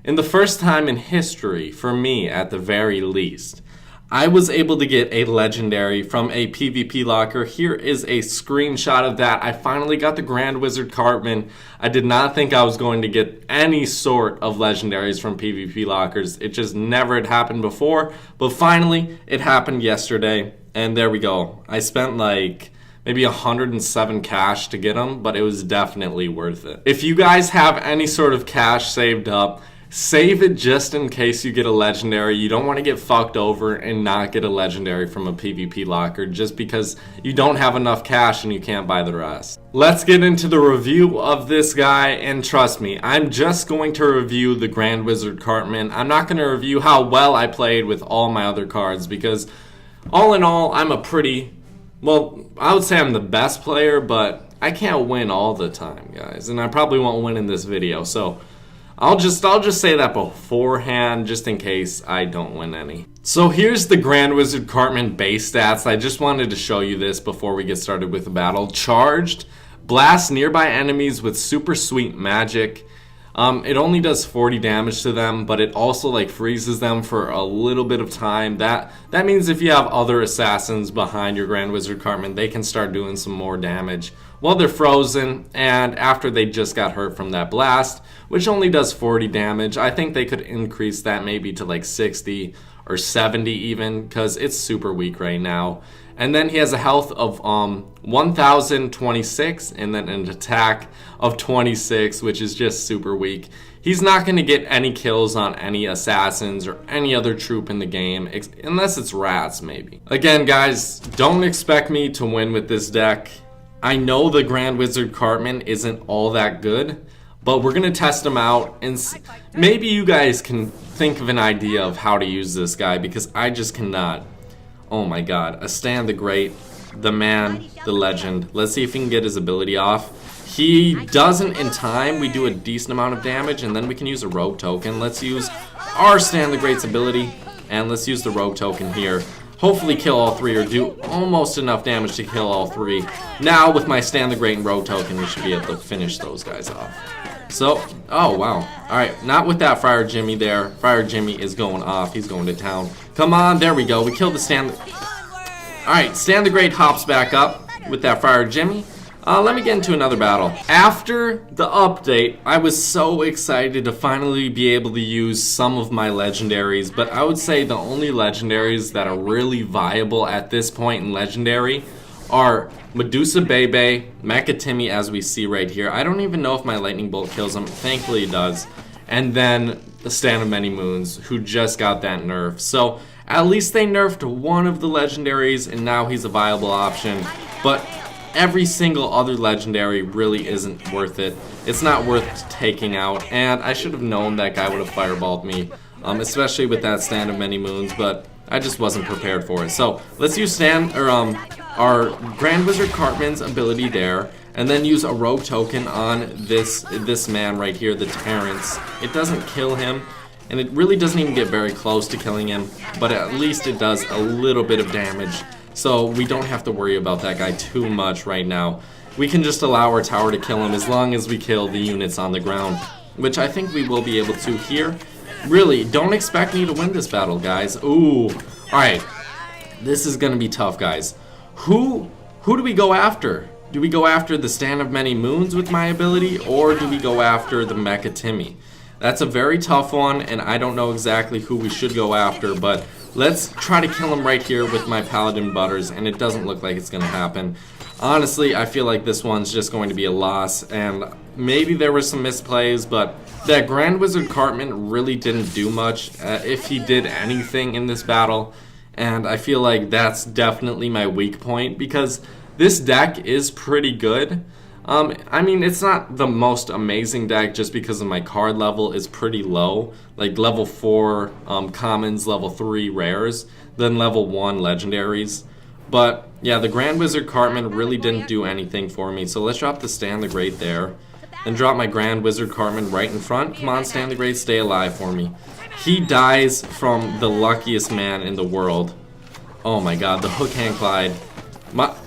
In the first time in history, for me at the very least, I was able to get a legendary from a PvP locker. Here is a screenshot of that. I finally got the Grand Wizard Cartman. I did not think I was going to get any sort of legendaries from PvP lockers. It just never had happened before, but finally it happened yesterday, and there we go. I spent like maybe 107 cash to get them, but it was definitely worth it. If you guys have any sort of cash saved up, save it just in case you get a legendary. You don't want to get fucked over and not get a legendary from a PvP locker just because you don't have enough cash and you can't buy the rest. Let's get into the review of this guy, and trust me, I'm just going to review the Grand Wizard Cartman. I'm not going to review how well I played with all my other cards because all in all, I'm a pretty, well, I would say I'm the best player, but I can't win all the time, guys, and I probably won't win in this video, so I'll just say that beforehand just in case I don't win any. So here's the Grand Wizard Cartman base stats. I just wanted to show you this before we get started with the battle. Charged, blast nearby enemies with super sweet magic. It only does 40 damage to them, but it also like freezes them for a little bit of time. That means if you have other assassins behind your Grand Wizard Cartman, they can start doing some more damage while they're frozen and after they just got hurt from that blast, which only does 40 damage. I think they could increase that maybe to like 60 or 70 even, because it's super weak right now. And then he has a health of 1026 and then an attack of 26, which is just super weak. He's not going to get any kills on any assassins or any other troop in the game, unless it's rats maybe. Again, guys, don't expect me to win with this deck. I know the Grand Wizard Cartman isn't all that good, but we're going to test him out, and maybe you guys can think of an idea of how to use this guy, because I just cannot. Oh my god, Astan the Great, the man, the legend. Let's see if we can get his ability off. He doesn't in time. We do a decent amount of damage, and then we can use a rogue token. Let's use our Stan the Great's ability, and let's use the rogue token here. Hopefully kill all three, or do almost enough damage to kill all three. Now with my Stan the Great and rogue token, we should be able to finish those guys off. So, oh wow. Alright, not with that Friar Jimmy there. Friar Jimmy is going off. He's going to town. Come on, there we go. We killed the Stan. Alright, Stan the Great hops back up with that Friar Jimmy. Let me get into another battle. After the update, I was so excited to finally be able to use some of my legendaries, but I would say the only legendaries that are really viable at this point in Legendary are Medusa Bebe, Mecha Timmy, as we see right here. I don't even know if my Lightning Bolt kills him. Thankfully it does. And then the Stan of Many Moons, who just got that nerf. So at least they nerfed one of the legendaries, and now he's a viable option. But every single other legendary really isn't worth it. It's not worth taking out, and I should have known that guy would have fireballed me, especially with that Stan of Many Moons, but I just wasn't prepared for it. So let's use our Grand Wizard Cartman's ability there, and then use a rogue token on this man right here, the Terrence. It doesn't kill him, and it really doesn't even get very close to killing him, but at least it does a little bit of damage. So we don't have to worry about that guy too much right now. We can just allow our tower to kill him as long as we kill the units on the ground, which I think we will be able to here. Really, don't expect me to win this battle, guys. Ooh, alright. This is going to be tough, guys. Who do we go after? Do we go after the Stan of Many Moons with my ability, or do we go after the Mecha Timmy? That's a very tough one, and I don't know exactly who we should go after, but let's try to kill him right here with my Paladin Butters, and it doesn't look like it's going to happen. Honestly, I feel like this one's just going to be a loss, and maybe there were some misplays, but that Grand Wizard Cartman really didn't do much, if he did anything in this battle, and I feel like that's definitely my weak point, because this deck is pretty good. I mean, it's not the most amazing deck just because of my card level is pretty low, like level 4 commons, level 3 rares, then level 1 legendaries. But yeah, the Grand Wizard Cartman really didn't do anything for me, so let's drop the Stan the Great there, and drop my Grand Wizard Cartman right in front. Come on, Stan the Great, stay alive for me. He dies from the luckiest man in the world. Oh my god, the Hook Hand Clyde.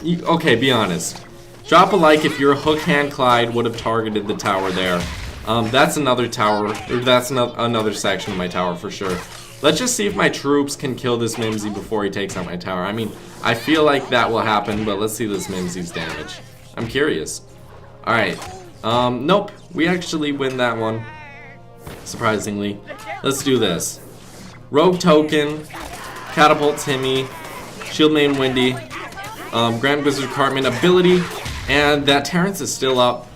Okay, be honest. Drop a like if your Hook Hand Clyde would have targeted the tower there. That's another tower, or that's another section of my tower for sure. Let's just see if my troops can kill this Mimsy before he takes out my tower. I mean, I feel like that will happen, but let's see this Mimsy's damage. I'm curious. Alright. Nope. We actually win that one. Surprisingly. Let's do this. Rogue Token, Catapult Timmy, Shield Main Windy, Grand Wizard Cartman ability, and that Terrence is still up.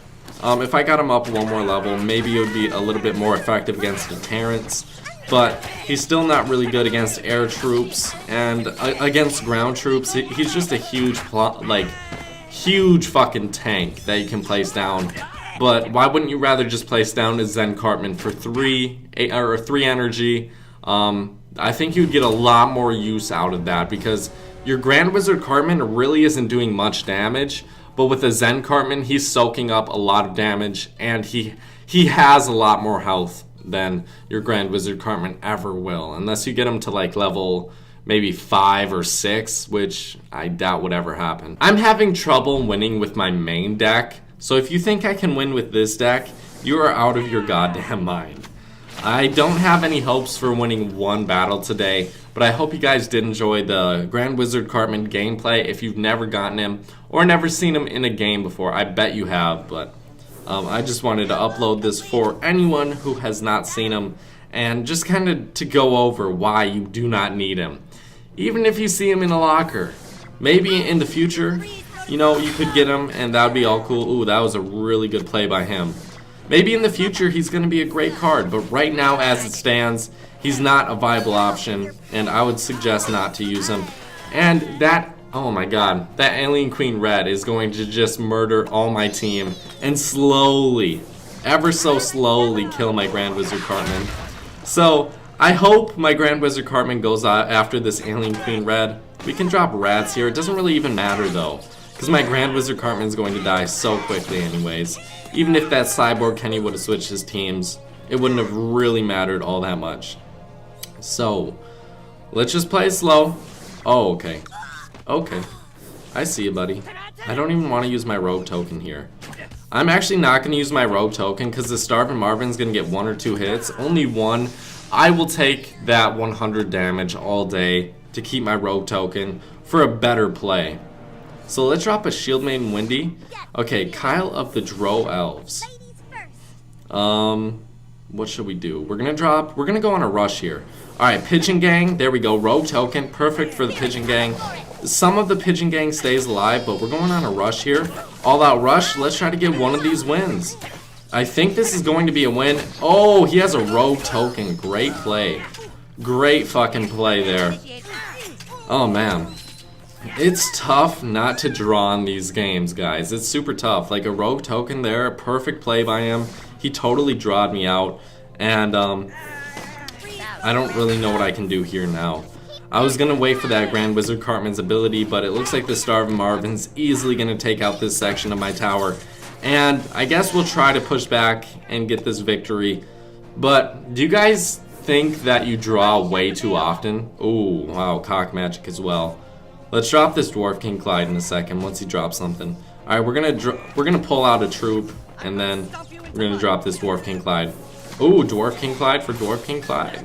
If I got him up one more level, maybe it would be a little bit more effective against the Terrence. But he's still not really good against air troops, and against ground troops, he's just a huge, huge fucking tank that you can place down. But why wouldn't you rather just place down a Zen Cartman for 3 energy? I think you'd get a lot more use out of that, because your Grand Wizard Cartman really isn't doing much damage, but with a Zen Cartman, he's soaking up a lot of damage, and he has a lot more health than your Grand Wizard Cartman ever will, unless you get him to like level maybe 5 or 6, which I doubt would ever happen. I'm having trouble winning with my main deck, so if you think I can win with this deck, you are out of your goddamn mind. I don't have any hopes for winning one battle today, but I hope you guys did enjoy the Grand Wizard Cartman gameplay. If you've never gotten him or never seen him in a game before, I bet you have, but I just wanted to upload this for anyone who has not seen him, and just kind of to go over why you do not need him. Even if you see him in a locker, maybe in the future, you know, you could get him and that would be all cool. Ooh, that was a really good play by him. Maybe in the future he's going to be a great card, but right now as it stands, he's not a viable option, and I would suggest not to use him. And that, oh my god, that Alien Queen Red is going to just murder all my team and slowly, ever so slowly, kill my Grand Wizard Cartman. So, I hope my Grand Wizard Cartman goes out after this Alien Queen Red. We can drop rats here. It doesn't really even matter though, because my Grand Wizard Cartman is going to die so quickly anyways. Even if that Cyborg Kenny would have switched his teams, it wouldn't have really mattered all that much. So, let's just play slow. Oh, okay. Okay. I see you, buddy. I don't even want to use my Rogue Token here. I'm actually not going to use my Rogue Token because the Starving Marvin's going to get 1 or 2 hits. Only 1. I will take that 100 damage all day to keep my Rogue Token for a better play. So let's drop a Shield Main Windy. Okay, Kyle of the Dro Elves. What should we do? We're gonna go on a rush here. Alright, Pigeon Gang, there we go, Rogue Token, perfect for the Pigeon Gang. Some of the Pigeon Gang stays alive, but we're going on a rush here. All out rush, let's try to get one of these wins. I think this is going to be a win. Oh, he has a Rogue Token, great play. Great fucking play there. Oh man. It's tough not to draw in these games, guys. It's super tough. Like a Rogue Token there, a perfect play by him. He totally drawed me out, and I don't really know what I can do here now. I was gonna wait for that Grand Wizard Cartman's ability, but it looks like the Starving Marvin's easily gonna take out this section of my tower, and I guess we'll try to push back and get this victory. But do you guys think that you draw way too often? Ooh, wow, cock magic as well. Let's drop this Dwarf King Clyde in a second once he drops something. Alright, we're gonna pull out a troop, and then we're gonna drop this Dwarf King Clyde. Ooh, Dwarf King Clyde for Dwarf King Clyde.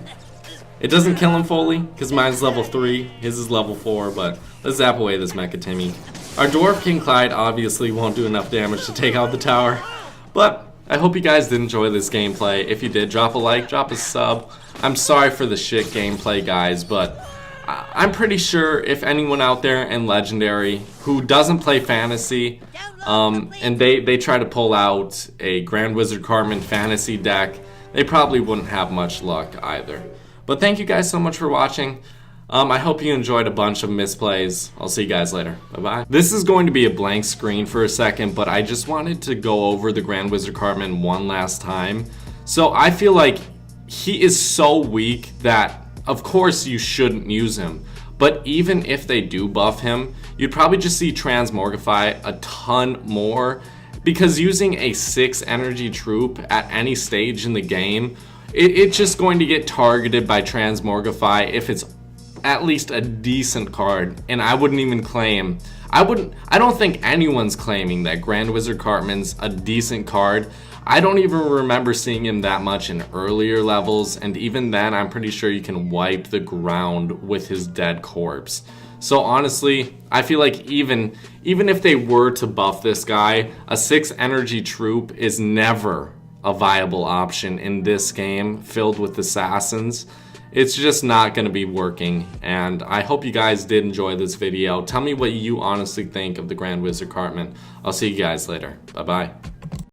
It doesn't kill him fully, because mine's level 3, his is level 4, but let's zap away this Mecha Timmy. Our Dwarf King Clyde obviously won't do enough damage to take out the tower, but I hope you guys did enjoy this gameplay. If you did, drop a like, drop a sub. I'm sorry for the shit gameplay, guys, but I'm pretty sure if anyone out there in Legendary who doesn't play Fantasy, and they try to pull out a Grand Wizard Cartman Fantasy deck, they probably wouldn't have much luck either. But thank you guys so much for watching. I hope you enjoyed a bunch of misplays. I'll see you guys later. Bye-bye. This is going to be a blank screen for a second, but I just wanted to go over the Grand Wizard Cartman one last time. So I feel like he is so weak that of course you shouldn't use him, but even if they do buff him, you'd probably just see Transmogrify a ton more, because using a 6 energy troop at any stage in the game, it's just going to get targeted by Transmogrify if it's at least a decent card. And I wouldn't even claim, I don't think anyone's claiming that Grand Wizard Cartman's a decent card. I don't even remember seeing him that much in earlier levels, and even then I'm pretty sure you can wipe the ground with his dead corpse. So honestly, I feel like even if they were to buff this guy, a 6 energy troop is never a viable option in this game filled with assassins. It's just not going to be working, and I hope you guys did enjoy this video. Tell me what you honestly think of the Grand Wizard Cartman. I'll see you guys later. Bye bye.